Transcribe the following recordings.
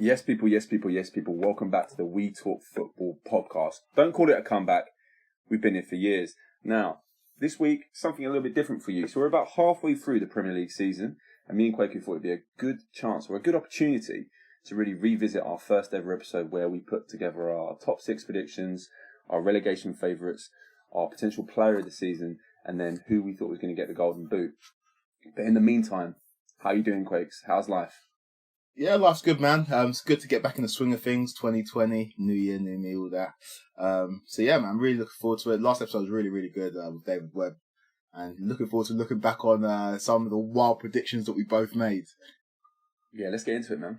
Yes, people, yes, people, yes, people. Welcome back to the We Talk Football podcast. Don't call it a comeback. We've been here for years. Now, this week, something a little bit different for you. So we're about halfway through the Premier League season, and me and Quaker thought it'd be a good chance or a good opportunity to really revisit our first ever episode where we put together our top 6 predictions, our relegation favourites, our potential player of the season, and then who we thought was going to get the golden boot. But in the meantime, how are you doing, Quakes? How's life? Yeah, life's good, man. It's good to get back in the swing of things. 2020, new year, new me, all that. So yeah, man, I'm really looking forward to it. Last episode was really, really good with David Webb, and looking forward to looking back on some of the wild predictions that we both made. Yeah, let's get into it, man.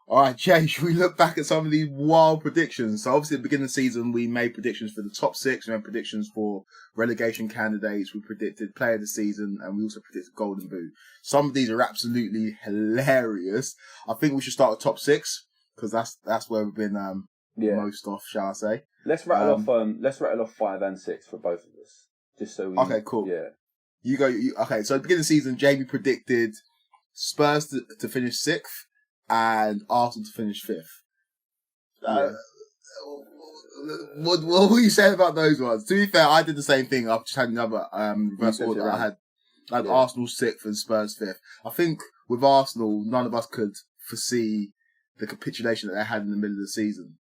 All right, Jay, should we look back at some of these wild predictions? So obviously at the beginning of the season, we made predictions for the top 6. We made predictions for relegation candidates. We predicted player of the season, and we also predicted golden boot. Some of these are absolutely hilarious. I think we should start with top 6 because that's where we've been most off, shall I say? Let's rattle off. Let's rattle off 5 and 6 for both of us, just so we. Okay, cool. Yeah. You go. Okay, so at the beginning of the season, Jamie predicted Spurs to finish 6th. And Arsenal to finish 5th. What were you saying about those ones? To be fair, I did the same thing. I've just had another reverse order. I had Arsenal 6th and Spurs 5th. I think with Arsenal, none of us could foresee the capitulation that they had in the middle of the season.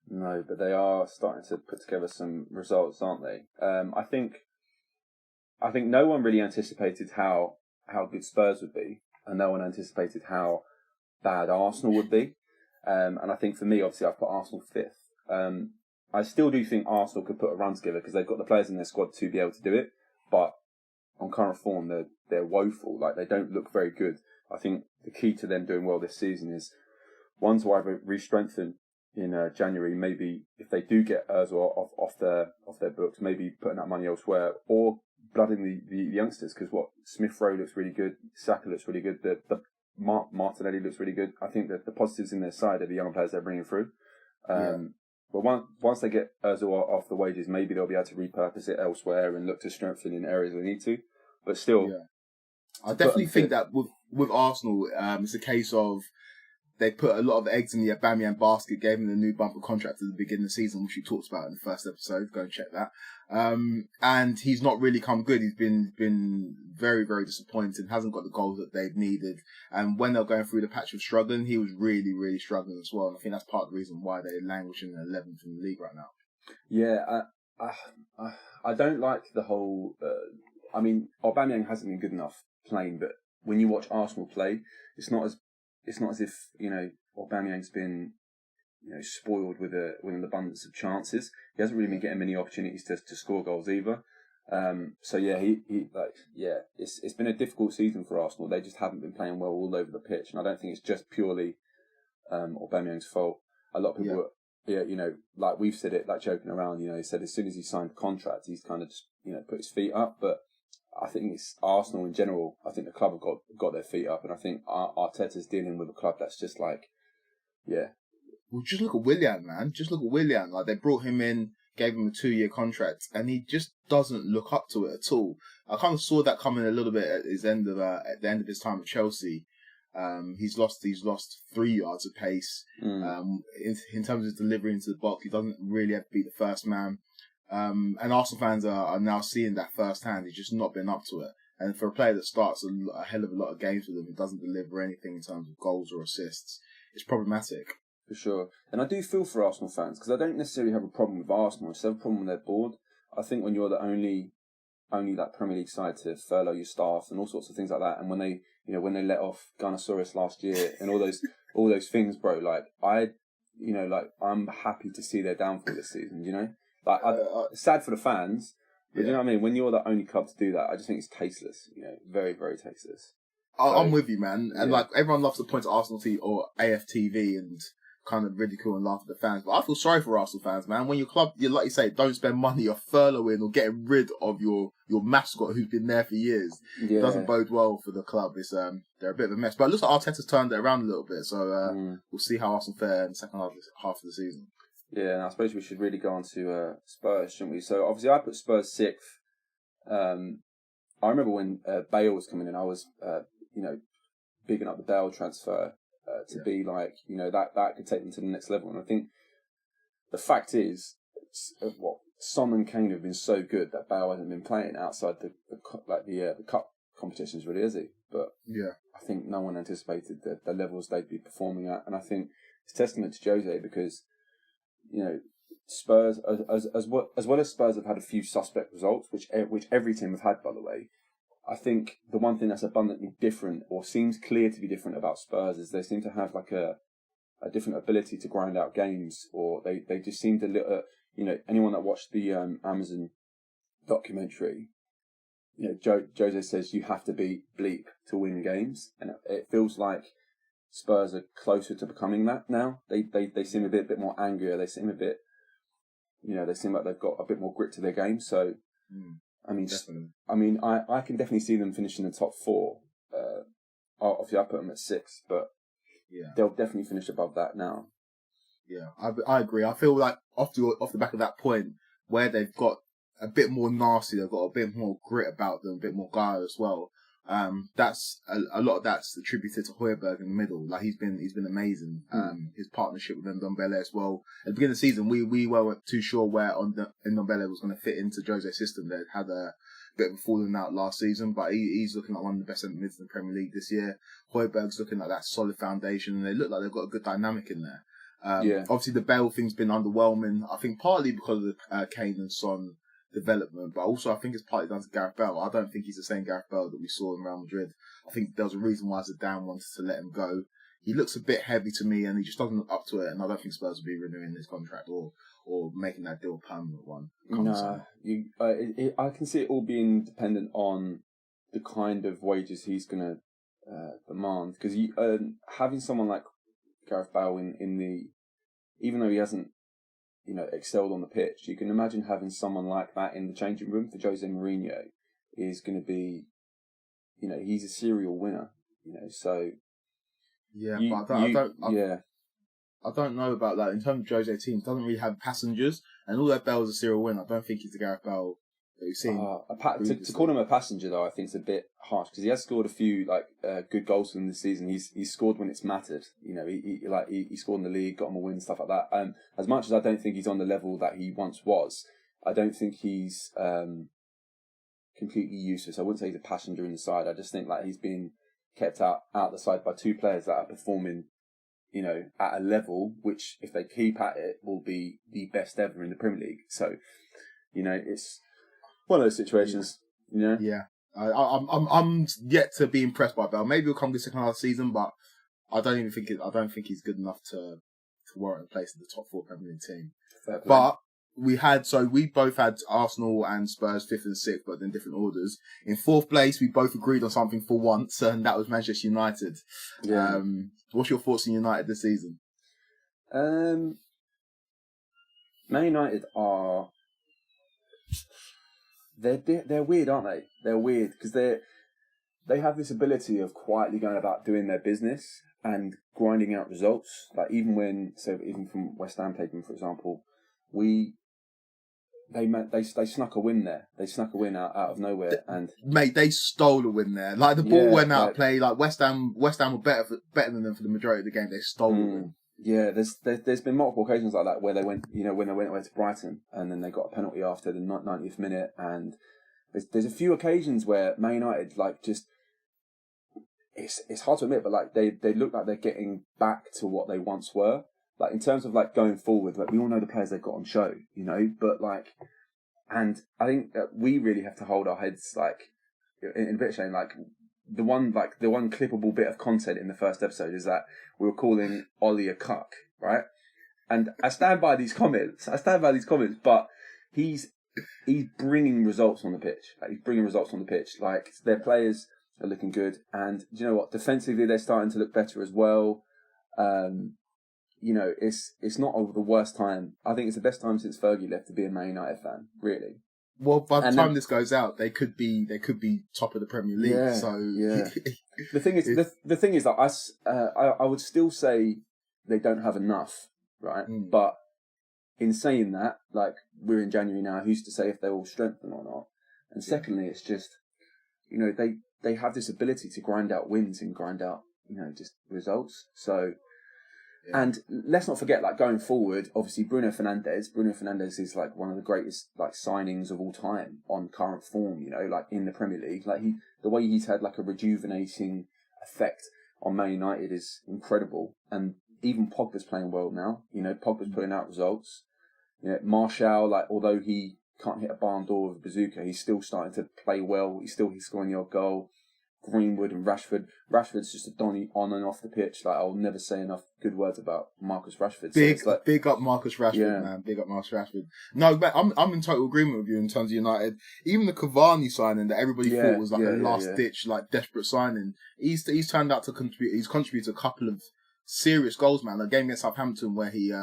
No, but they are starting to put together some results, aren't they? I think no one really anticipated how good Spurs would be, and no one anticipated how bad Arsenal would be. And I think for me, obviously, I've put Arsenal 5th. I still do think Arsenal could put a run together because they've got the players in their squad to be able to do it. But on current form, they're woeful. Like, they don't look very good. I think the key to them doing well this season is one to either re-strengthen in January. Maybe if they do get Ozil off their books, maybe putting that money elsewhere or blooding the youngsters. Because Smith Rowe looks really good, Saka looks really good. The Martinelli looks really good. I think that the positives in their side are the young players they're bringing through. But once they get Ozil off the wages, maybe they'll be able to repurpose it elsewhere and look to strengthen in areas they need to. But still, I definitely think that with Arsenal, it's a case of they put a lot of eggs in the Aubameyang basket, gave him the new bumper contract at the beginning of the season, which we talked about in the first episode. Go and check that. And he's not really come good. He's been very, very disappointing. Hasn't got the goals that they've needed. And when they're going through the patch of struggling, he was really, really struggling as well. And I think that's part of the reason why they're languishing in 11th in the league right now. Yeah, I don't like the whole. Aubameyang hasn't been good enough playing, but when you watch Arsenal play, it's not as if Aubameyang's been spoiled with an abundance of chances. He hasn't really been getting many opportunities to score goals either. It's been a difficult season for Arsenal. They just haven't been playing well all over the pitch, and I don't think it's just purely Aubameyang's fault. A lot of people, like we've said it, like joking around. He said as soon as he signed the contract, he's kind of just put his feet up, but. I think it's Arsenal in general. I think the club have got their feet up, and I think Arteta's dealing with a club that's just like, Well, just look at Willian, man. Just look at Willian. Like, they brought him in, gave him a 2-year contract, and he just doesn't look up to it at all. I kind of saw that coming a little bit at the end of his time at Chelsea. He's lost 3 yards of pace. In terms of delivery into the box, he doesn't really have to be the first man. And Arsenal fans are now seeing that firsthand. He's just not been up to it. And for a player that starts a hell of a lot of games with them, he doesn't deliver anything in terms of goals or assists. It's problematic. For sure. And I do feel for Arsenal fans because I don't necessarily have a problem with Arsenal. I just have a problem with their board. I think when you're the only that Premier League side to furlough your staff and all sorts of things like that, and when they let off Gunnosaurus last year and all those things, bro. Like I'm happy to see their downfall this season. Like, it's sad for the fans, but you know what I mean? When you're the only club to do that, I just think it's tasteless, very, very tasteless. I'm with you, man. And everyone loves to point to Arsenal or AFTV and kind of ridicule and laugh at the fans. But I feel sorry for Arsenal fans, man. When your club, like you say, don't spend money or furloughing or getting rid of your mascot who's been there for years, it doesn't bode well for the club. It's they're a bit of a mess. But it looks like Arteta's turned it around a little bit, so we'll see how Arsenal fare in the second half of the season. Yeah, and I suppose we should really go on to Spurs, shouldn't we? So obviously I put Spurs 6th. I remember when Bale was coming in, I was bigging up the Bale transfer to be like, that could take them to the next level. And I think the fact is, Son and Kane have been so good that Bale hasn't been playing outside the cup competitions, really, has he? But yeah, I think no one anticipated the levels they'd be performing at, and I think it's testament to Jose because Spurs, as well as Spurs have had a few suspect results, which every team have had, by the way. I think the one thing that's abundantly different, or seems clear to be different about Spurs, is they seem to have like a different ability to grind out games, or they just seem to look at, anyone that watched the Amazon documentary, Jose says you have to beat bleep to win games, and it feels like Spurs are closer to becoming that now. They seem a bit more angrier. They seem a bit, they seem like they've got a bit more grit to their game. So, definitely. I can definitely see them finishing in the top 4. Obviously, I put them at 6, but they'll definitely finish above that now. Yeah, I agree. I feel like off the back of that point, where they've got a bit more nasty, they've got a bit more grit about them, a bit more guile as well. That's a lot of that's attributed to Højbjerg in the middle. Like he's been amazing. His partnership with Ndombele as well. At the beginning of the season, we weren't too sure where Ndombele was going to fit into Jose's system. They had a bit of a falling out last season, but he's looking like one of the best centre mids in the Premier League this year. Højbjerg's looking like that solid foundation, and they look like they've got a good dynamic in there. Obviously the Bale thing's been underwhelming. I think partly because of the Kane and Son development, but also I think it's partly down to Gareth Bale. I don't think he's the same Gareth Bale that we saw in Real Madrid. I think there was a reason why Zidane wanted to let him go. He looks a bit heavy to me, and he just doesn't look up to it. And I don't think Spurs will be renewing his contract or making that deal a permanent one. I can see it all being dependent on the kind of wages he's going to demand. Because having someone like Gareth Bale in the, even though he hasn't excelled on the pitch, you can imagine having someone like that in the changing room for Jose Mourinho is going to be, he's a serial winner, so. Yeah, but I don't know about that. In terms of Jose teams, doesn't really have passengers, and all that Bale's a serial winner. I don't think he's the Gareth Bale that we've seen. To call him a passenger, though, I think it's a bit harsh because he has scored a few good goals for them this season. He's scored when it's mattered. He scored in the league, got him a win, stuff like that. As much as I don't think he's on the level that he once was, I don't think he's completely useless. I wouldn't say he's a passenger in the side. I just think he's been kept out the side by two players that are performing, at a level which, if they keep at it, will be the best ever in the Premier League. So, it's one of those situations. Yeah, I'm yet to be impressed by Bale. Maybe he'll come this second half of the season, but I don't think he's good enough to warrant a place in the top 4 Premier League team. But we both had Arsenal and Spurs 5th and 6th, but in different orders. In 4th place, we both agreed on something for once, and that was Manchester United. Yeah. What's your thoughts on United this season? Man United are they're weird, aren't they? They're weird because they have this ability of quietly going about doing their business and grinding out results. Even from West Ham taking, for example, They snuck a win there. They snuck a win out of nowhere, and mate, they stole a win there. The ball went out of play. West Ham were better than them for the majority of the game. They stole a win. Yeah, there's been multiple occasions like that where they went, when they went away to Brighton, and then they got a penalty after the 90th minute, and there's a few occasions where Man United it's hard to admit, but they look like they're getting back to what they once were. In terms of going forward, we all know the players they've got on show, but and I think that we really have to hold our heads in a bit of shame. The one clippable bit of content in the first episode is that we were calling Ollie a cuck, right? And I stand by these comments, but he's bringing results on the pitch. Their players are looking good, and do you know what? Defensively, they're starting to look better as well. It's not the worst time. I think it's the best time since Fergie left to be a Man United fan, really. Well, by the time this goes out, they could be top of the Premier League. Yeah, so yeah. The thing is that I would still say they don't have enough, right? But in saying that, we're in January now, who's to say if they're all strengthened or not? And secondly, it's just you know, they have this ability to grind out wins and grind out, you know, just results. So, and let's not forget, like, going forward, obviously Bruno Fernandes is like one of the greatest like signings of all time on current form, you know, like in the Premier League. Like the way he's had like a rejuvenating effect on Man United is incredible. And even Pogba's playing well now, you know, Pogba's putting out results. You know, Martial, like, although he can't hit a barn door with a bazooka, he's still starting to play well. He's scoring the odd goal. Greenwood and Rashford. Rashford's just a donny on and off the pitch. Like, I'll never say enough good words about Marcus Rashford. Big up Marcus Rashford, man. Big up Marcus Rashford. No, but I'm in total agreement with you in terms of United. Even the Cavani signing that everybody thought was like a last ditch, like desperate signing. He's turned out to contribute. He's contributed a couple of serious goals, man. A game against Southampton where he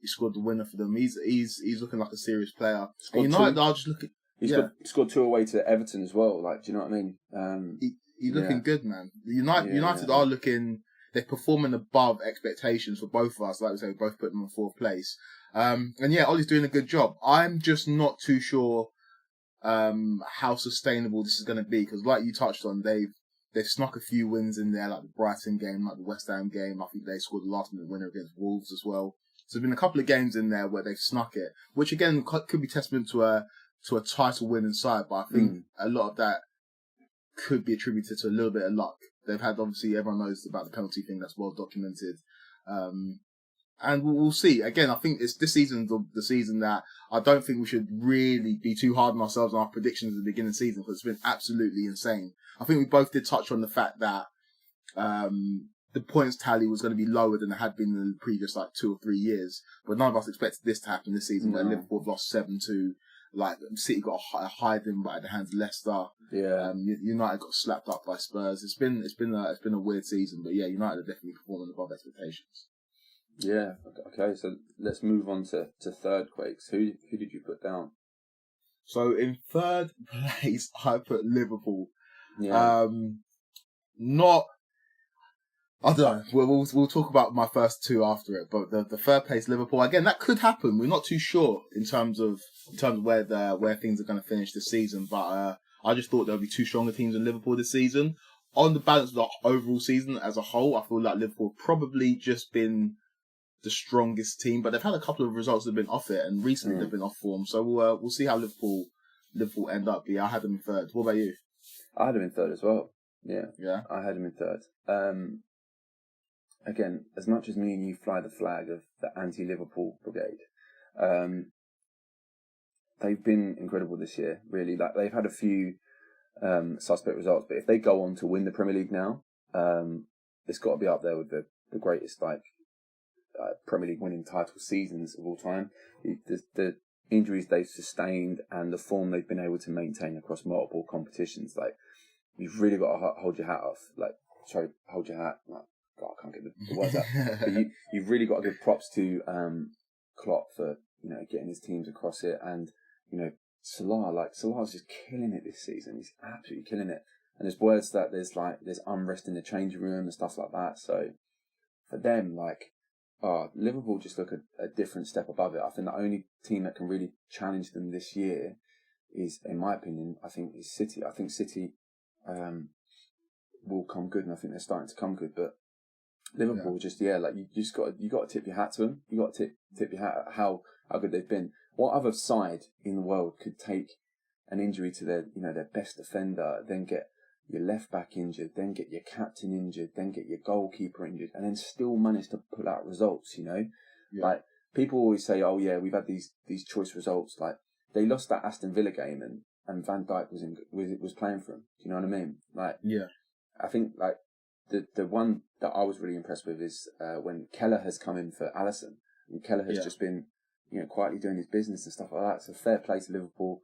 scored the winner for them. He's looking like a serious player. And United are just looking. He scored 2 away to Everton as well. Like, do you know what I mean? He's looking good, man. United are looking. They're performing above expectations for both of us. Like we say, we both put them in 4th place. And yeah, Ollie's doing a good job. I'm just not too sure how sustainable this is going to be, because, like you touched on, they've snuck a few wins in there, like the Brighton game, like the West Ham game. I think they scored the last minute winner against Wolves as well. So there's been a couple of games in there where they've snuck it, which again could be testament to a title winning side. But I think a lot of that could be attributed to a little bit of luck. They've had, obviously, everyone knows about the penalty thing, that's well documented. And we'll see. Again, I think this season, the season that I don't think we should really be too hard on ourselves on our predictions at the beginning of the season, because it's been absolutely insane. I think we both did touch on the fact that the points tally was going to be lower than it had been in the previous 2 or 3 years. But none of us expected this to happen this season, where Liverpool have lost 7-2. Like, City got a hiding by the hands of Leicester. Yeah. United got slapped up by Spurs. It's been a weird season, but yeah, United are definitely performing above expectations. Yeah. Okay. So let's move on to third, Quakes. Who did you put down? So in 3rd place, I put Liverpool. Yeah. I don't know. We'll talk about my first 2 after it, but the 3rd place Liverpool, again, that could happen. We're not too sure in terms of where things are going to finish this season. But I just thought there'll be 2 stronger teams in Liverpool this season. On the balance of the overall season as a whole, I feel like Liverpool have probably just been the strongest team, but they've had a couple of results that have been off it, and recently they've been off form. So we'll see how Liverpool end up. Yeah, I had them in 3rd. What about you? I had them in 3rd as well. Yeah. I had them in 3rd. Again, as much as me and you fly the flag of the anti-Liverpool brigade, they've been incredible this year, really. Like, they've had a few suspect results, but if they go on to win the Premier League now, it's got to be up there with the greatest Premier League winning title seasons of all time. The injuries they've sustained and the form they've been able to maintain across multiple competitions, like, you've really got to hold your hat off. Hold your hat. Like, God, I can't get the words out. But you've really got to give props to Klopp for, you know, getting his teams across it, and, you know, Salah's just killing it this season. He's absolutely killing it. And there's words that there's unrest in the changing room and stuff like that. So for them, Liverpool just look a different step above it. I think the only team that can really challenge them this year is, in my opinion, is City. I think City will come good, and I think they're starting to come good, but Liverpool you got to tip your hat to them. You got to tip your hat at how good they've been. What other side in the world could take an injury to their best defender, then get your left back injured, then get your captain injured, then get your goalkeeper injured, and then still manage to pull out results? You know, like, people always say, "Oh yeah, we've had these choice results." Like, they lost that Aston Villa game, and Van Dijk was playing for them. Do you know what I mean? Like, yeah, I think the one that I was really impressed with is when Keller has come in for Alisson, and Keller has just been, you know, quietly doing his business and stuff like that. So fair play to Liverpool.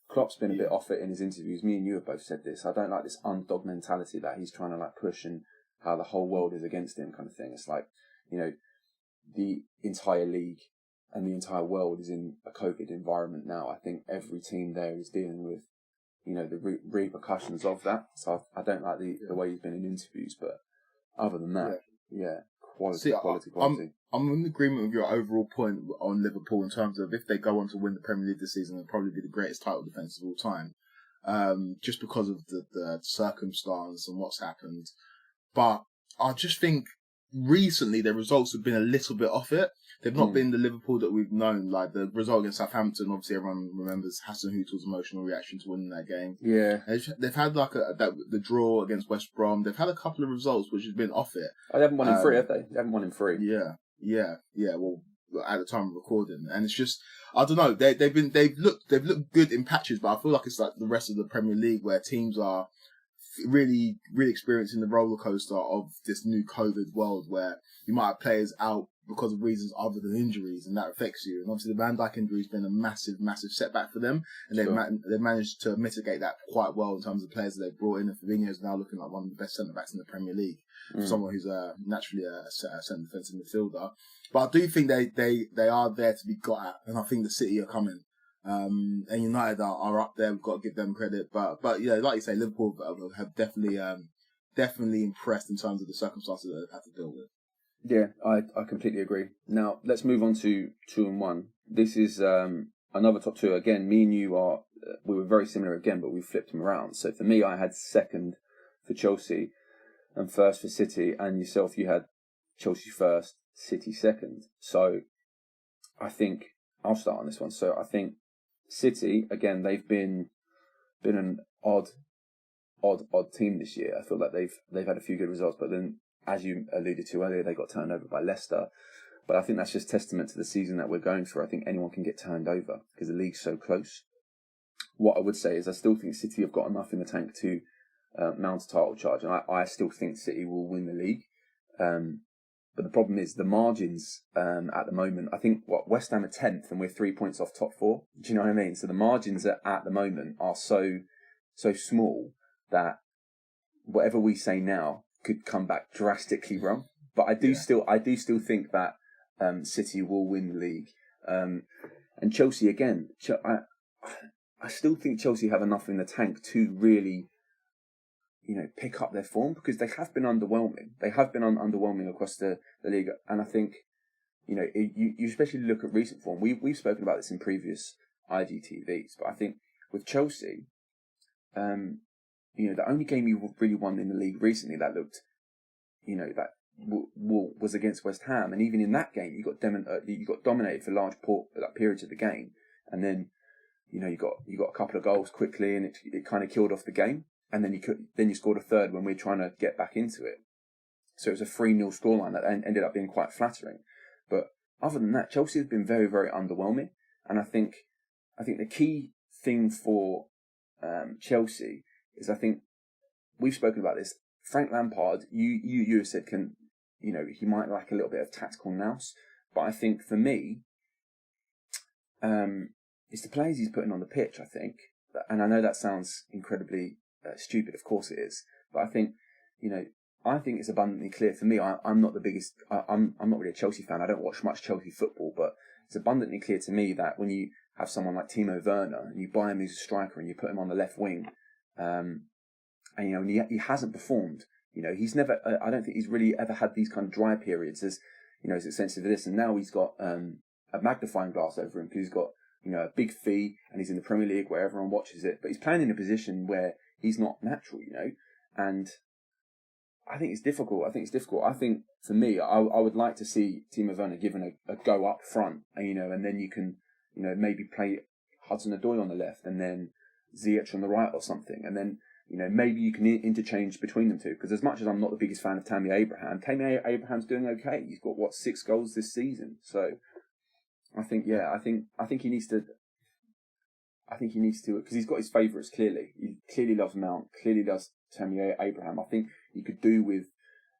Klopp's been a bit off it in his interviews. Me and you have both said this. I don't like this underdog mentality that he's trying to push, and how the whole world is against him kind of thing. It's like, you know, the entire league and the entire world is in a COVID environment now. I think every team there is dealing with, you know, the repercussions of that. So I don't like the way he's been in interviews, but other than that, quality. I'm in agreement with your overall point on Liverpool in terms of, if they go on to win the Premier League this season, they'll probably be the greatest title defence of all time. just because of the circumstance and what's happened. But I just think recently the results have been a little bit off it. They've not been the Liverpool that we've known. Like the result against Southampton, obviously everyone remembers Hassan Hüttl's emotional reaction to winning that game. Yeah. They've had like the draw against West Brom. They've had a couple of results which has been off it. They haven't won in 3, have they? They haven't won in 3. Yeah. Well, at the time of recording, and it's just I don't know. They've looked good in patches, but I feel like it's like the rest of the Premier League where teams are really experiencing the roller coaster of this new COVID world where you might have players out because of reasons other than injuries, and that affects you. And obviously the Van Dijk injury has been a massive setback for them, and they've managed to mitigate that quite well in terms of players that they've brought in. And Fabinho is now looking like one of the best centre backs in the Premier League, for someone who's naturally a centre defensive midfielder. But I do think they are there to be got at, and I think the City are coming. And United are up there. We've got to give them credit, but yeah, like you say, Liverpool have definitely impressed in terms of the circumstances that they've had to deal with. Yeah, I completely agree. Now let's move on to 2 and 1. This is another top 2. Again, me and you we were very similar again, but we flipped them around. So for me, I had second for Chelsea and first for City, and yourself, you had Chelsea first, City second. So I think I'll start on this one. So I think City, again, they've been an odd team this year. I feel like they've had a few good results, but then, as you alluded to earlier, they got turned over by Leicester. But I think that's just testament to the season that we're going through. I think anyone can get turned over because the league's so close. What I would say is I still think City have got enough in the tank to mount a title charge, and I still think City will win the league. But the problem is the margins at the moment. I think West Ham are 10th and we're 3 points off top 4. Do you know what I mean? So the margins at the moment are so small that whatever we say now could come back drastically wrong. But I do still think that City will win the league. And Chelsea again. I still think Chelsea have enough in the tank to really, pick up their form, because they have been underwhelming. They have been underwhelming across the league. And I think, you especially look at recent form. We've spoken about this in previous IGTVs, but I think with Chelsea, the only game you really won in the league recently that looked, that was against West Ham, and even in that game you got dominated for large periods of the game, and then you got a couple of goals quickly, and it kind of killed off the game, and then you scored a third when we were trying to get back into it. So it was a 3-0 scoreline that ended up being quite flattering. But other than that, Chelsea has been very, very underwhelming, and I think the key thing for Chelsea is, I think we've spoken about this. Frank Lampard, you have said he might lack a little bit of tactical nous, but I think for me, it's the players he's putting on the pitch. I think, and I know that sounds incredibly stupid. Of course it is, but I think I think it's abundantly clear for me. I'm not the biggest. I'm not really a Chelsea fan. I don't watch much Chelsea football, but it's abundantly clear to me that when you have someone like Timo Werner and you buy him as a striker and you put him on the left wing, and he hasn't performed. He's never. I don't think he's really ever had these kind of dry periods as extensive as this. And now he's got a magnifying glass over him because he's got a big fee and he's in the Premier League where everyone watches it. But he's playing in a position where he's not natural, and I think it's difficult. I think for me, I would like to see Timo Werner given a go up front, and then you can maybe play Hudson-Odoi on the left and then Ziyech on the right or something, and then maybe you can interchange between them two. Because as much as I'm not the biggest fan of Tammy Abraham's doing okay. He's got 6 goals this season. So I think he needs to. I think he needs to, because he's got his favourites clearly. He clearly loves Mount. Clearly loves Tammy Abraham. I think he could do with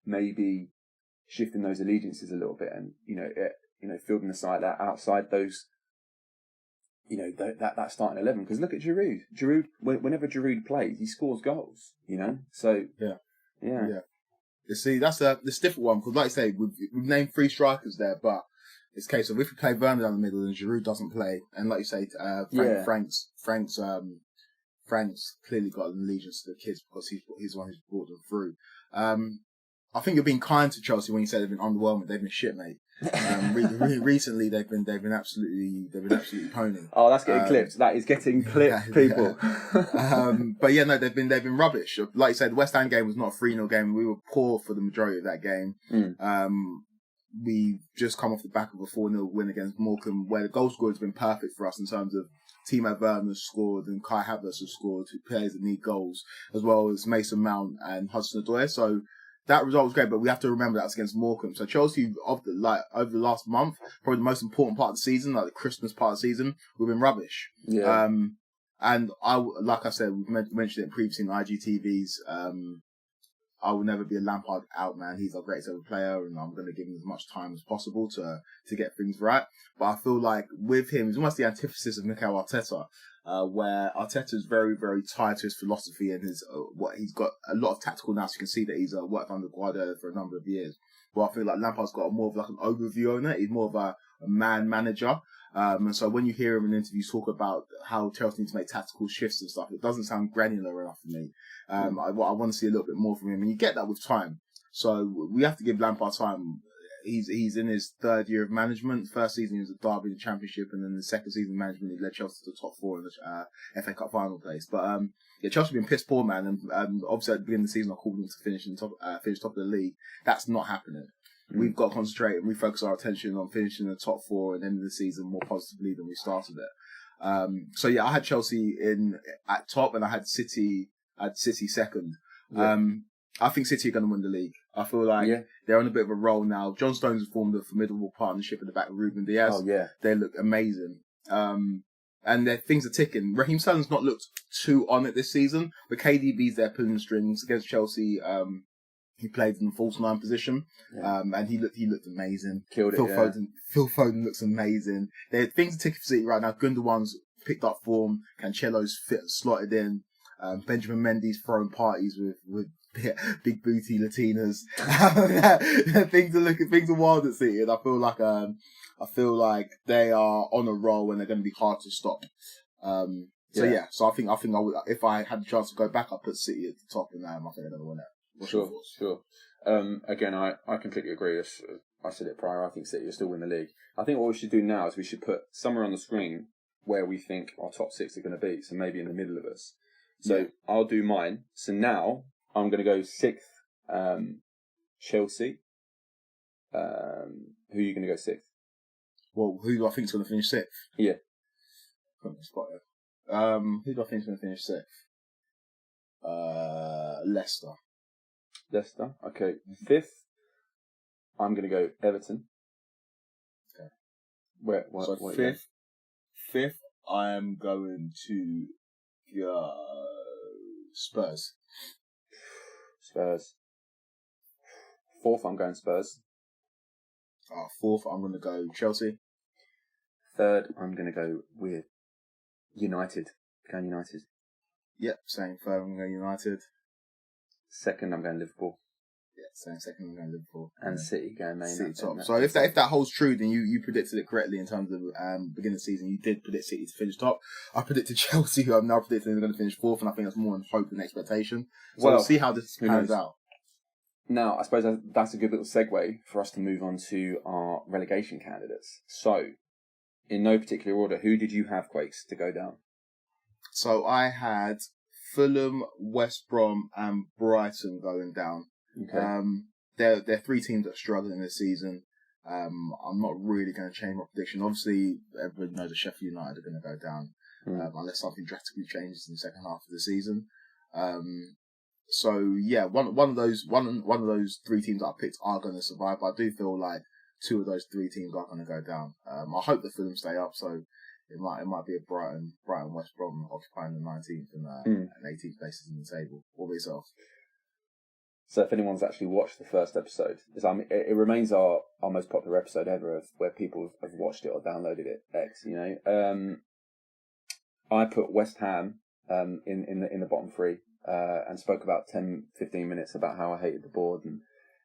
maybe shifting those allegiances a little bit, and fielding the side outside those. That starting 11, because look at Giroud. Whenever Giroud plays, he scores goals. So yeah. You see, that's a difficult one, because, like I say, we've named 3 strikers there, but it's a case of if we play Werner down the middle and Giroud doesn't play, and like you say, Frank's clearly got an allegiance to the kids because he's the one who's brought them through. I think you're being kind to Chelsea when you say they've been underwhelming. They've been shit, mate. Recently, they've been absolutely pony. Oh, that's getting clipped. That is getting clipped, people. But yeah, no, they've been rubbish. Like you said, the West Ham game was not a 3-0 game. We were poor for the majority of that game. We just come off the back of a 4-0 win against Morecambe, where the goal scorer has been perfect for us in terms of Timo Werner has scored and Kai Havertz has scored, two players that need goals, as well as Mason Mount and Hudson-Odoi. So that result was great, but we have to remember that's against Morecambe. So Chelsea, over the last month, probably the most important part of the season, like the Christmas part of the season, we've been rubbish. Yeah. And like I said, we've mentioned it previously in IGTV's. I will never be a Lampard out man. He's our greatest ever player, and I'm going to give him as much time as possible to get things right. But I feel like with him, he's almost the antithesis of Mikel Arteta, where Arteta is very, very tied to his philosophy and his what he's got a lot of tactical now. So you can see that he's worked under Guardiola for a number of years. But I feel like Lampard's got more of like an overview on it. He's more of a man manager. And so when you hear him in interviews talk about how Chelsea need to make tactical shifts and stuff, it doesn't sound granular enough for me. I want to see a little bit more from him, and you get that with time. So we have to give Lampard time. He's in his third year of management. First season he was at Derby in the Championship, and then the second season of management he led Chelsea to the top 4 in the FA Cup final place. But yeah, Chelsea have been piss poor, man. And obviously at the beginning of the season I called them to finish top of the league. That's not happening. We've got to concentrate and refocus our attention on finishing the top 4 and ending the season more positively than we started it. So yeah, I had Chelsea at top, and I had City second. Yeah. I think City are going to win the league. I feel like they're on a bit of a roll now. John Stones has formed a formidable partnership at the back with Ruben Diaz. Oh yeah, they look amazing. And things are ticking. Raheem Sterling's not looked too on it this season, but KDB's there pulling the strings against Chelsea. He played in the false 9 position, and he looked amazing. Killed it. Phil Foden looks amazing. Things are ticking for City right now. Gundogan's picked up form. Cancelo's slotted in. Benjamin Mendy's throwing parties with big booty Latinas. Things are wild at City, and I feel like they are on a roll and they're going to be hard to stop. So I think I would, if I had the chance to go back, I'd put City at the top, and I think they're going to win it. Sure. Again, I completely agree. I said it prior. I think City will still win the league. I think what we should do now is we should put somewhere on the screen where we think our top 6 are going to be. So maybe in the middle of us. So I'll do mine. So now I'm going to go 6th, Chelsea. Who are you going to go 6th? Well, who do I think is going to finish 6th? Yeah. Who do I think is going to finish 6th? Leicester. Leicester. Okay. 5th, I'm going to go Everton. Okay. What 5th, I am going to go Spurs. 4th, I'm going Spurs. 4th, I'm going to go Chelsea. 3rd, I'm going to go with United. Going United. Yep, same. 3rd, I'm going United. 2nd, I'm going Liverpool. Yeah, same. 2nd, I'm going Liverpool. And City going main. City top. So if that holds true, then you predicted it correctly in terms of beginning of the season. You did predict City to finish top. I predicted Chelsea, who I'm now predicting is going to finish 4th, and I think that's more in hope than expectation. So we'll see how this pans out. Now, I suppose that's a good little segue for us to move on to our relegation candidates. So, in no particular order, who did you have, Quakes, to go down? So I had Fulham, West Brom, and Brighton going down. Okay. They're 3 teams that are struggling this season. I'm not really going to change my prediction. Obviously, everybody knows that Sheffield United are going to go down unless something drastically changes in the second half of the season. So yeah, one of those 3 teams that I picked are going to survive. But I do feel like 2 of those 3 teams are going to go down. I hope the Fulham stay up. So it might be a Brighton West Brom occupying the 19th and 18th places in the table. What about yourself? So if anyone's actually watched the first episode, it remains our most popular episode ever, where people have watched it or downloaded it. I put West Ham in the bottom 3 and spoke about 10-15 minutes about how I hated the board and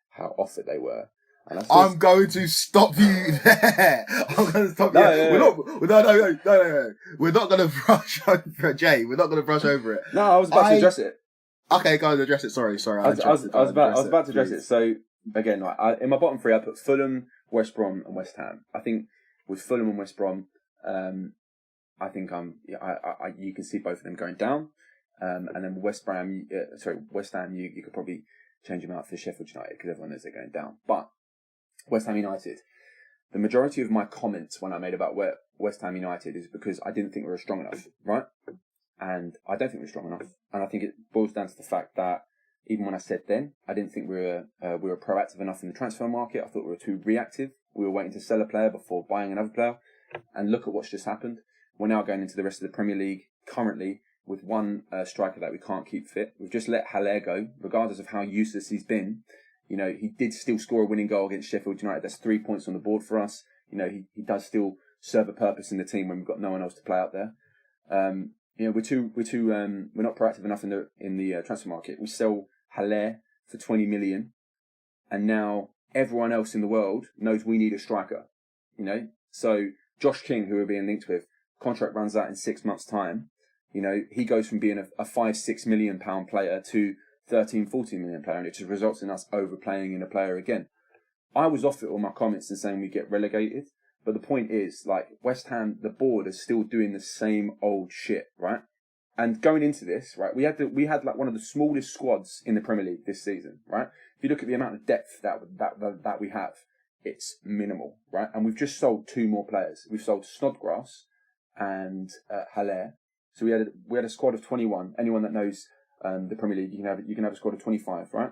how off it they were. And I'm going to stop you there. I'm going to stop you. No. We're not going to brush over it, Jay. We're not going to brush over it. No, I was about to address it. Okay, go and address it. Sorry. I was about to address it. So again, like in my bottom three, I put Fulham, West Brom, and West Ham. I think with Fulham and West Brom, I think you can see both of them going down, and then West Ham, you could probably change them out for Sheffield United because everyone knows they're going down. But West Ham United, the majority of my comments when I made about West Ham United is because I didn't think we were strong enough, right? And I don't think we're strong enough, and I think it boils down to the fact that even when I said then, I didn't think we were proactive enough in the transfer market. I thought we were too reactive. We were waiting to sell a player before buying another player. And look at what's just happened. We're now going into the rest of the Premier League currently with one striker that we can't keep fit. We've just let Haller go, regardless of how useless he's been. You know, he did still score a winning goal against Sheffield United. That's 3 points on the board for us. You know, he does still serve a purpose in the team when we've got no one else to play out there. You know, we're not proactive enough in the transfer market. We sell Haller for 20 million, and now everyone else in the world knows we need a striker. You know, so Josh King, who we're being linked with, contract runs out in 6 months' time. You know, he goes from being a £5-6 million player to 13-14 million player, and it just results in us overplaying in a player again. I was off it all my comments and saying we get relegated. But the point is, like, West Ham, the board is still doing the same old shit, right? And going into this, right, we had like one of the smallest squads in the Premier League this season, right? If you look at the amount of depth that we have, it's minimal, right? And we've just sold 2 more players. We've sold Snodgrass and Haller. So we had a squad of 21. Anyone that knows the Premier League, you can have a squad of 25, right?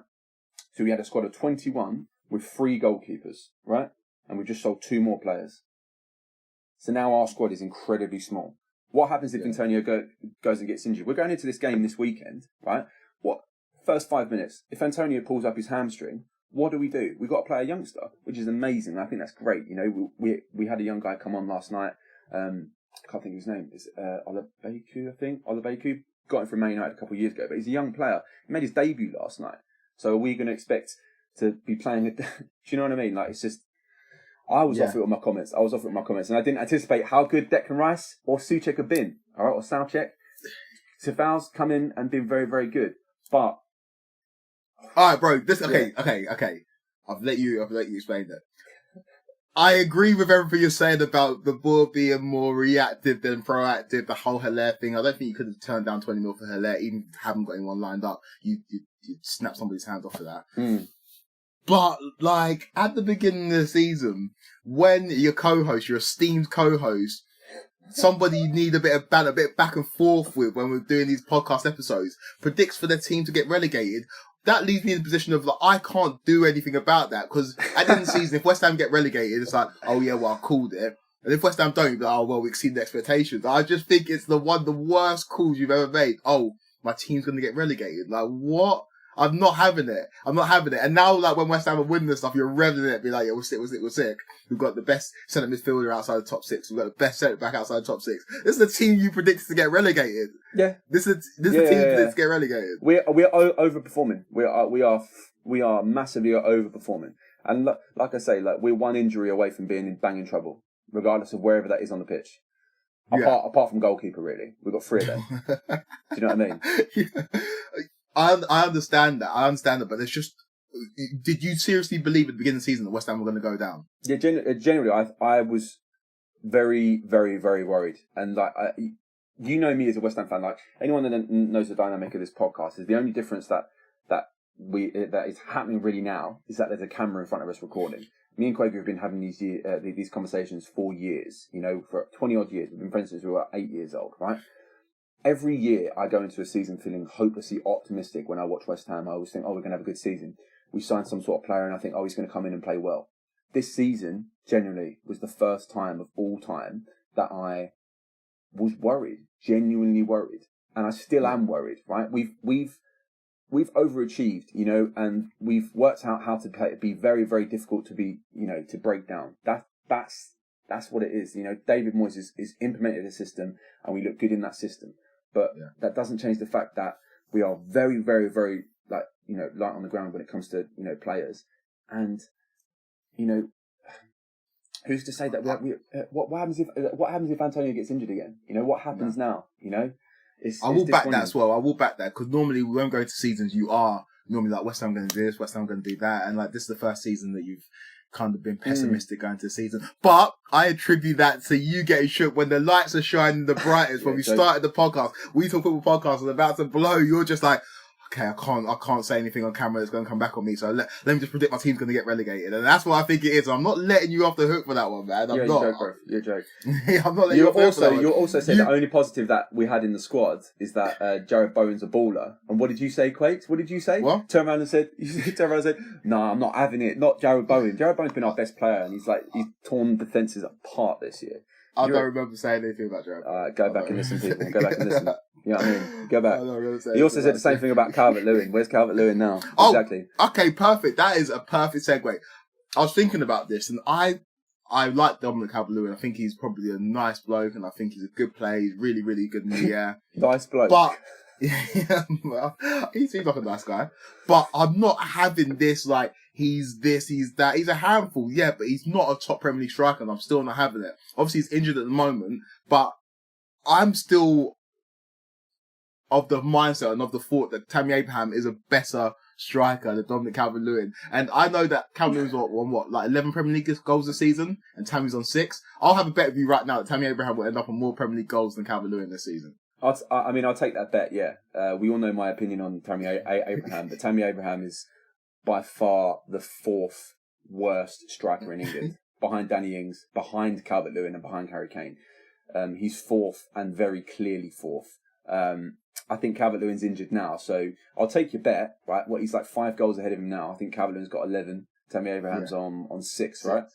So we had a squad of 21 with 3 goalkeepers, right? And we just sold 2 more players. So now our squad is incredibly small. What happens if Antonio goes and gets injured? We're going into this game this weekend, right? First 5 minutes, if Antonio pulls up his hamstring, what do? We've got to play a youngster, which is amazing. I think that's great. You know, we had a young guy come on last night. I can't think of his name. It's Olabeku, I think. Olabeku got him from Man United a couple of years ago, but he's a young player. He made his debut last night. So are we going to expect to be playing it? Do you know what I mean? Like, it's just... I was off it with my comments. And I didn't anticipate how good Declan Rice or Souček have been. All right, or Souček. Ceballos come in and been very, very good. But all right, bro. Okay. I've let you explain that. I agree with everything you're saying about the board being more reactive than proactive. The whole Haller thing. I don't think you could have turned down 20 mil for Haller, even if you haven't got anyone lined up. You snap somebody's hands off for that. But, like, at the beginning of the season, when your esteemed co-host, somebody you need a bit of banter, a bit of back and forth with when we're doing these podcast episodes, predicts for their team to get relegated, that leaves me in the position of, like, I can't do anything about that. Because at the end of the season, if West Ham get relegated, it's like, oh yeah, well, I called it. And if West Ham don't, you'll be like, oh, well, we exceeded expectations. I just think it's the worst calls you've ever made. Oh, my team's going to get relegated. Like, what? I'm not having it. And now, like, when West Ham are winning this stuff, you're revving it, be like, yeah, we're sick. We've got the best centre midfielder outside the top 6. We've got the best centre back outside the top 6. This is the team you predicted to get relegated. Yeah. This is the team you predicted to get relegated. We're overperforming. We are massively overperforming. And like I say, like, we're one injury away from being in banging trouble, regardless of wherever that is on the pitch. Apart from goalkeeper, really. We've got 3 of them. Do you know what I mean? Yeah. I understand that, but it's just, did you seriously believe at the beginning of the season that West Ham were going to go down? Yeah, generally, I was very, very, very worried. And, like, you know me as a West Ham fan, like, anyone that knows the dynamic of this podcast is the only difference that is happening really now is that there's a camera in front of us recording. Me and Quaker have been having these conversations for years, you know, for 20 odd years. We've been friends since we were 8 years old, right? Every year I go into a season feeling hopelessly optimistic when I watch West Ham. I always think, oh, we're going to have a good season. We signed some sort of player and I think, oh, he's going to come in and play well. This season, generally, was the first time of all time that I was worried, genuinely worried. And I still am worried, right? We've overachieved, you know, and we've worked out how to play, be very, very difficult to be, you know, to break down. That's what it is. You know, David Moyes is implemented a system and we look good in that system. But that doesn't change the fact that we are very, very, very, like, you know, light on the ground when it comes to, you know, players. And, you know, who's to say that what happens if Antonio gets injured again? You know, what happens now? You know, I will back that as well. I will back that because normally when we go into seasons, you are normally like West Ham going to do this, West Ham going to do that, and like this is the first season that you've kind of been pessimistic going to the season. But I attribute that to you getting shook when the lights are shining the brightest. When we started the podcast, We Talk Football podcast was about to blow. You're just like, okay, I can't say anything on camera that's going to come back on me. So let me just predict my team's going to get relegated. And that's what I think it is. I'm not letting you off the hook for that one, man. You're a joke, bro. You're a joke. I'm not letting you off the hook for that one. You also said the only positive that we had in the squad is that Jared Bowen's a baller. And what did you say, Quakes? What did you say? What? Turned around and said, no, I'm not having it. Not Jared Bowen. Jared Bowen's been our best player and he's torn defences apart this year. I don't remember saying anything about Jared. Go back and listen, people. Go back and listen. You know what I mean? Go back. He also said the same thing about Calvert-Lewin. Where's Calvert-Lewin now? Oh, exactly. Okay, perfect. That is a perfect segue. I was thinking about this, and I like Dominic Calvert-Lewin. I think he's probably a nice bloke, and I think he's a good player. He's really, really good in the air. Nice bloke. But well, he seems like a nice guy. But I'm not having this like he's this, he's that. He's a handful, yeah, but he's not a top Premier League striker, and I'm still not having it. Obviously, he's injured at the moment, but I'm still of the mindset and of the thought that Tammy Abraham is a better striker than Dominic Calvert-Lewin. And I know that Calvert-Lewin's on 11 Premier League goals this season, and Tammy's on 6. I'll have a bet with you right now that Tammy Abraham will end up on more Premier League goals than Calvert-Lewin this season. I'll take that bet, yeah. We all know my opinion on Tammy Abraham, but Tammy Abraham is by far the 4th worst striker in England, behind Danny Ings, behind Calvert-Lewin, and behind Harry Kane. He's 4th, and very clearly 4th. I think Calvert-Lewin's injured now, so I'll take your bet, right? He's like 5 goals ahead of him now. I think Calvert-Lewin's got 11. Tammy Abraham's on 6, right?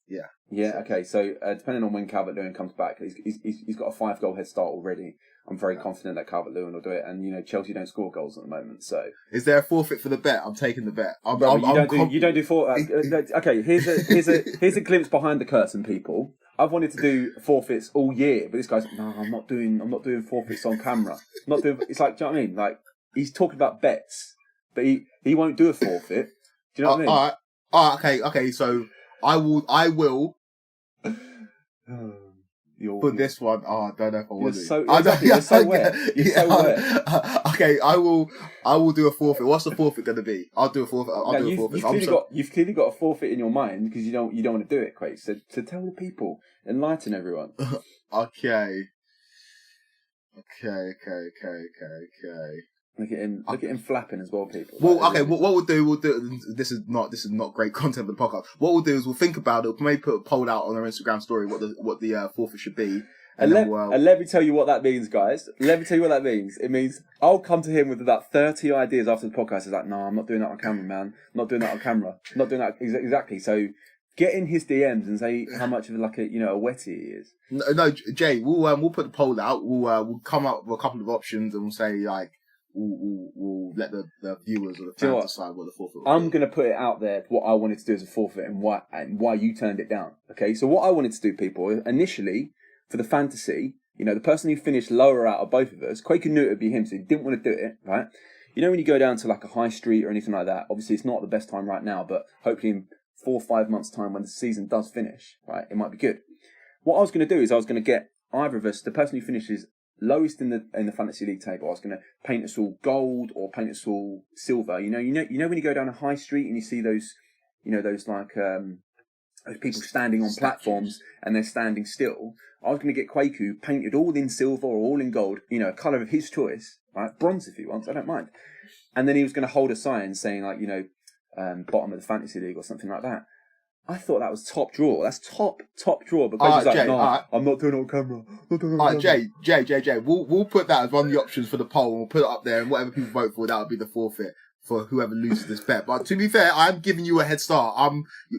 Yeah. Yeah, okay. So, depending on when Calvert-Lewin comes back, he's got a 5-goal head start already. I'm very confident that Calvert-Lewin will do it. And, Chelsea don't score goals at the moment, so... Is there a forfeit for the bet? I'm taking the bet. You don't do forfeit. Okay, here's a glimpse behind the curtain, people. I've wanted to do forfeits all year, but this guy's like, no, I'm not doing forfeits on camera. It's like, do you know what I mean? Like, he's talking about bets, but he won't do a forfeit. Do you know what I mean? All right, okay, so I will for this one. Oh, I don't know if I will do. You're so wet. You're so wet. Okay, I will do a forfeit. What's the forfeit going to be? I'll do a forfeit. Do a forfeit. You've clearly got a forfeit in your mind because you don't want to do it, Craig. So tell the people, enlighten everyone. Okay. Look at him flapping as well, people. Well, okay. What we'll do. This is not great content for the podcast. What we'll do is we'll think about it. We'll maybe put a poll out on our Instagram story what the forfeit should be. And let me tell you what that means, guys. Let me tell you what that means. It means I'll come to him with about 30 ideas after the podcast. He's like, no, I'm not doing that on camera, man. I'm not doing that on camera. I'm not doing that exactly. So get in his DMs and say how much of a wetty he is. No, Jay. We'll put the poll out. We'll come up with a couple of options and we'll say like. We'll let the viewers or the fans decide what the forfeit will be. I'm going to put it out there what I wanted to do as a forfeit and why you turned it down. Okay, so what I wanted to do, people, initially for the fantasy, the person who finished lower out of both of us, Quaker knew it would be him, so he didn't want to do it, right? When you go down to like a high street or anything like that, obviously it's not the best time right now, but hopefully in 4 or 5 months' time when the season does finish, right, it might be good. What I was going to do is I was going to get either of us, the person who finishes lowest in the fantasy league table, I was going to paint us all gold or paint us all silver. When you go down a high street and you see those, those people standing on platforms and they're standing still. I was going to get Kwaku painted all in silver or all in gold, a colour of his choice, right? Bronze if he wants, I don't mind. And then he was going to hold a sign saying like, bottom of the fantasy league or something like that. I thought that was top draw. That's top draw. But Quaku's like, no, I'm not doing it on camera. Jay. We'll put that as one of the options for the poll. We'll put it up there, and whatever people vote for, that would be the forfeit for whoever loses this bet. But to be fair, I'm giving you a head start.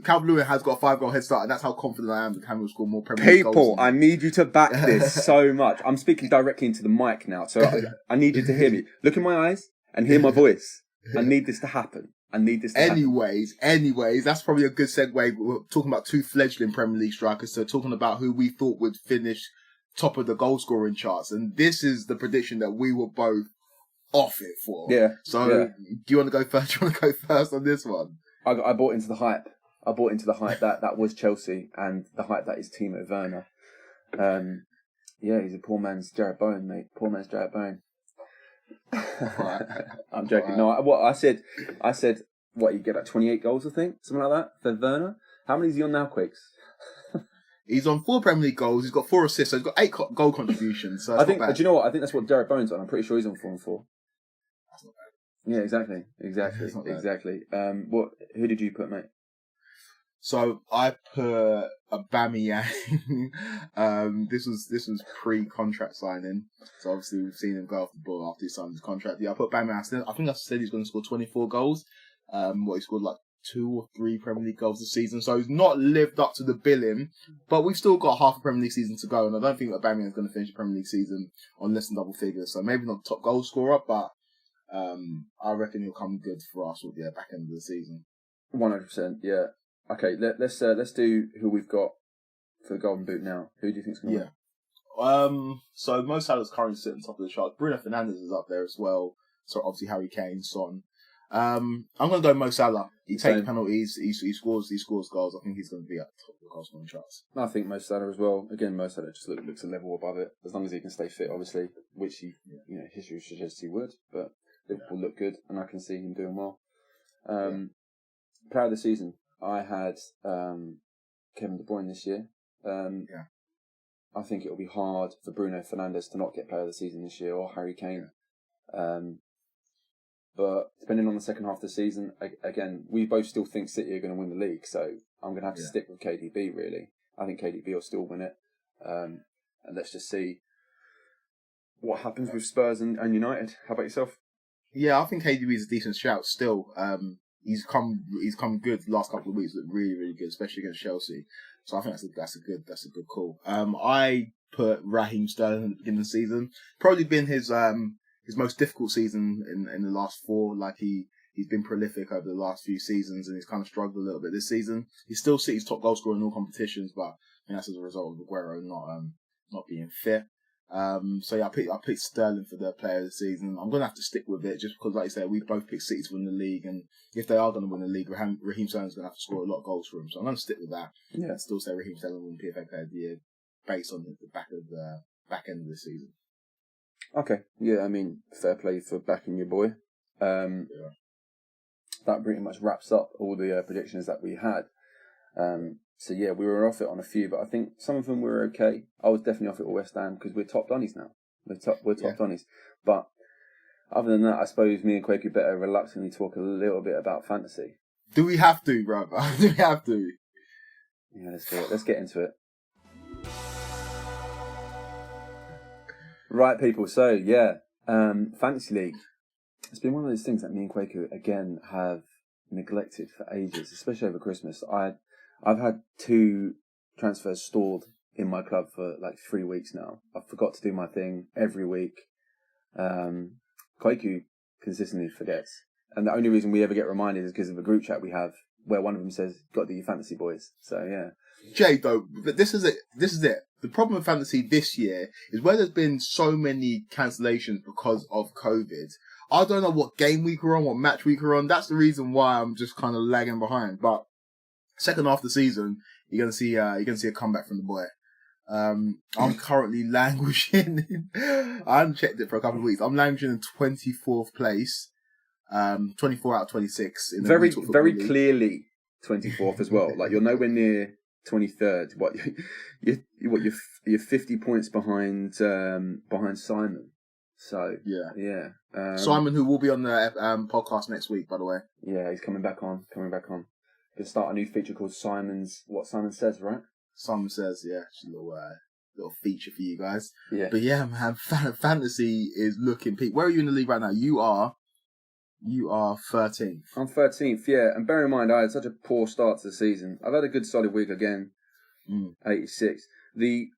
Calvert-Lewin has got a 5-goal head start, and that's how confident I am that Cameron will score more Premier League goals. People, I need you to back this so much. I'm speaking directly into the mic now, so I need you to hear me. Look in my eyes and hear my voice. I need this to happen. Anyways, that's probably a good segue. We're talking about 2 fledgling Premier League strikers, so talking about who we thought would finish top of the goal scoring charts, and this is the prediction that we were both off it for. Yeah. So, do you want to go first? Do you want to go first on this one? I bought into the hype. That was Chelsea, and the hype that is Timo Werner. He's a poor man's Jared Bowen, mate. Poor man's Jared Bowen. All I'm joking. No, what I said, what, you get like 28 goals, I think, something like that for Werner. How many is he on now, Quakes? He's on 4 Premier League goals. He's got 4 assists. So he's got 8 goal contributions. So I think. Do you know what? I think that's what Derek Bones on. I'm pretty sure he's on 4 and 4. That's not bad. Yeah, exactly. Who did you put, mate? So I put Aubameyang. This was pre-contract signing. So obviously we've seen him go off the ball after he signed his contract. Yeah, I put Aubameyang. I think I said he's going to score 24 goals. He scored like 2 or 3 Premier League goals this season. So he's not lived up to the billing, but we've still got half a Premier League season to go. And I don't think Aubameyang's going to finish the Premier League season on less than double figures. So maybe not top goal scorer, but I reckon he'll come good for us with the back end of the season. 100%. Yeah. Okay, let's do who we've got for the Golden Boot now. Who do you think's going to win? So Mo Salah's currently sitting top of the chart. Bruno Fernandes is up there as well. So obviously Harry Kane, Son. I'm going to go Mo Salah. He takes penalties. He scores goals. I think he's going to be at the top of the goal scoring charts. I think Mo Salah as well. Again, Mo Salah just looks a level above it as long as he can stay fit. Obviously, which history suggests he would. But Liverpool look good, and I can see him doing well. Player of the season. I had Kevin De Bruyne this year. I think it'll be hard for Bruno Fernandes to not get player of the season this year, or Harry Kane. But depending on the second half of the season, again, we both still think City are going to win the league, so I'm going to have to stick with KDB, really. I think KDB will still win it. And let's just see what happens with Spurs and United. How about yourself? Yeah, I think KDB is a decent shout still. He's come good the last couple of weeks. Looked really, really good, especially against Chelsea. So I think that's a good call. I put Raheem Sterling at the beginning of the season. Probably been his most difficult season in the last 4. Like he's been prolific over the last few seasons, and he's kind of struggled a little bit this season. He's still City's top goal scorer in all competitions, but I think that's as a result of Aguero not being fit. I picked Sterling for the player of the season. I'm going to have to stick with it just because, like you said, we both picked City to win the league, and if they are going to win the league, Raheem Sterling's going to have to score a lot of goals for him. So I'm going to stick with that. Yeah, and still say Raheem Sterling will win PFA Player of the Year based on the back end of the season. Okay, yeah, I mean, fair play for backing your boy. That pretty much wraps up all the predictions that we had. So yeah, we were off it on a few, but I think some of them were okay. I was definitely off it with West Ham because we're top Donnies now. We're top Donnies. But other than that, I suppose me and Quaker better reluctantly talk a little bit about fantasy. Do we have to, brother? Do we have to? Yeah, let's do it. Let's get into it. Right, people. So yeah, Fantasy League. It's been one of those things that me and Quaker again have neglected for ages, especially over Christmas. I've had 2 transfers stalled in my club for like 3 weeks now. I forgot to do my thing every week. Koiku consistently forgets. And the only reason we ever get reminded is because of a group chat we have where one of them says, got to do your fantasy, boys. So, yeah. Jay, though, but this is it. The problem with fantasy this year is where there's been so many cancellations because of COVID. I don't know what game week we're on, what match week we're on. That's the reason why I'm just kind of lagging behind. But second half of the season, you're gonna see a comeback from the boy. I'm currently languishing. I haven't checked it for a couple of weeks. I'm languishing in 24th place, 24 out of 26. In the very clearly 24th as well. Like you're nowhere near 23rd. What you're 50 points behind Simon. So yeah. Simon, who will be on the podcast next week, by the way. Yeah, he's coming back on. Gonna start a new feature called What Simon Says, right? Simon Says, yeah. It's a little feature for you guys. Yeah. But yeah, man, fantasy is looking peak. Where are you in the league right now? You are 13th. I'm 13th, yeah. And bear in mind, I had such a poor start to the season. I've had a good solid week again. 86. The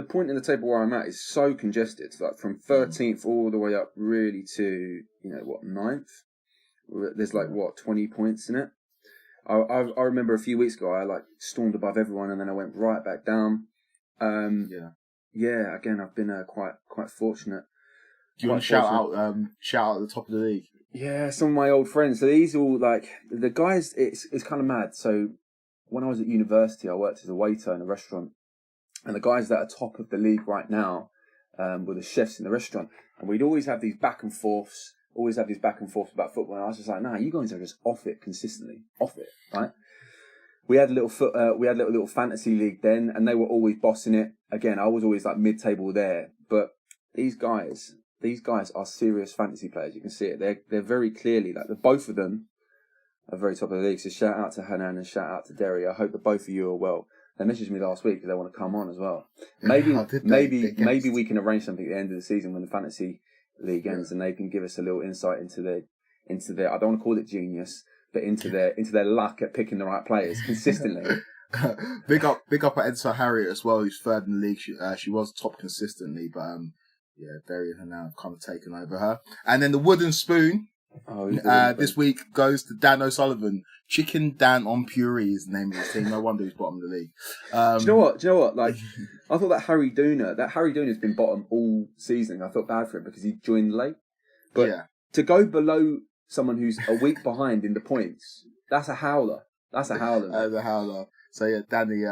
point in the table where I'm at is so congested. Like from 13th all the way up really to, 9th? There's 20 points in it. I remember a few weeks ago I stormed above everyone and then I went right back down. Again I've been quite fortunate. Do you want to shout out at the top of the league? Yeah, some of my old friends. So these all the guys. It's kind of mad. So when I was at university, I worked as a waiter in a restaurant, and the guys that are top of the league right now were the chefs in the restaurant, and we'd always have these back and forths always have these back and forth about football. And I was just like, nah, you guys are just off it consistently, right? We had a little fantasy league then, and they were always bossing it. Again, I was always like mid-table there, but these guys are serious fantasy players. You can see it. They're very clearly like both of them are very top of the league. So shout out to Hanan and shout out to Derry. I hope that both of you are well. They messaged me last week because they want to come on as well. Maybe we can arrange something at the end of the season when the fantasy league ends, and they can give us a little insight into their I don't want to call it genius, but into their luck at picking the right players consistently. Big up at Edsa Harriet as well, who's third in the league. She was top consistently, but Derry and Hanan have kind of taken over her. And then the wooden spoon. This week goes to Dan O'Sullivan. Chicken Dan on Puree is the name of his team. No wonder he's bottom of the league. Do you know what? Like, I thought that Harry Dooner's been bottom all season. I felt bad for him because he joined late. But to go below someone who's a week behind in the points, that's a howler. That's a howler. So Danny,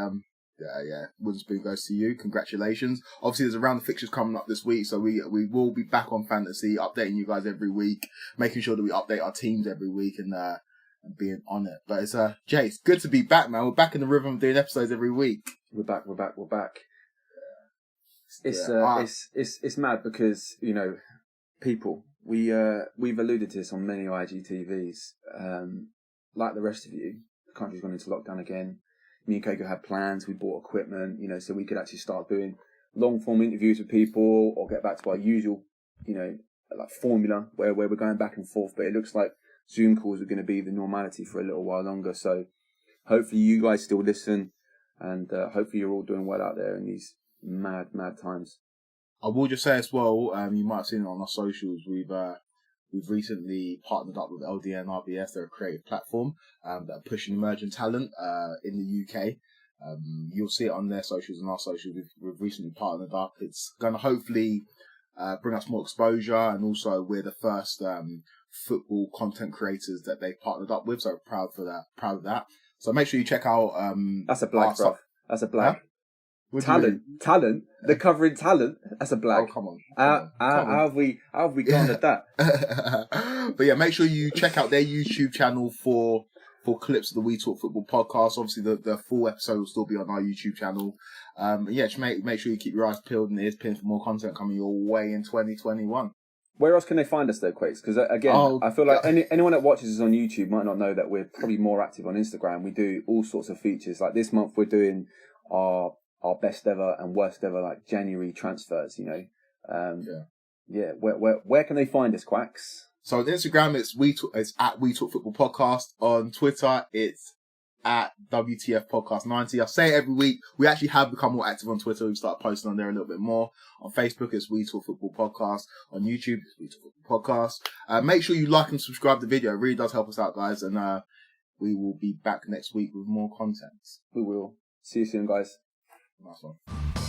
wooden spoon goes to you. Congratulations. Obviously, there's a round of fixtures coming up this week, so we will be back on fantasy, updating you guys every week, making sure that we update our teams every week and being on it. But it's Jay, it's good to be back, man. We're back in the rhythm of doing episodes every week. We're back. It's mad because, you know, people, we've alluded to this on many IGTVs. Like the rest of you, the country's gone into lockdown again. Me and Keiko had plans. We bought equipment, you know, so we could actually start doing long form interviews with people or get back to our usual, you know, like formula where we're going back and forth. But it looks like Zoom calls are going to be the normality for a little while longer. So hopefully you guys still listen, and hopefully you're all doing well out there in these mad times. I will just say as well, you might have seen it on our socials. We've recently partnered up with LDN RBS. They're a creative platform that are pushing emerging talent in the UK. You'll see it on their socials and our socials. We've recently partnered up. It's going to hopefully bring us more exposure, and also we're the first football content creators that they've partnered up with. So proud of that. So make sure you check out. That's a blag, bro. That's a blag. Huh? Talent. They're covering talent. That's a blag. Oh, come on. How have we gone at that? But make sure you check out their YouTube channel for clips of the We Talk Football podcast. Obviously, the full episode will still be on our YouTube channel. Just make sure you keep your eyes peeled and ears pinned for more content coming your way in 2021. Where else can they find us though, Quakes? Because again, I feel like anyone that watches us on YouTube might not know that we're probably more active on Instagram. We do all sorts of features. Like this month, we're doing our best ever and worst ever like January transfers. You know, Where can they find us, Quacks? So on Instagram, it's at We Talk Football Podcast. On Twitter, it's at WTF Podcast 90. I say it every week. We actually have become more active on Twitter. We've started posting on there a little bit more. On Facebook, it's We Talk Football Podcast. On YouTube, it's We Talk Football Podcast. Make sure you like and subscribe to the video. It really does help us out, guys. And we will be back next week with more content. We will. See you soon, guys. Nice one.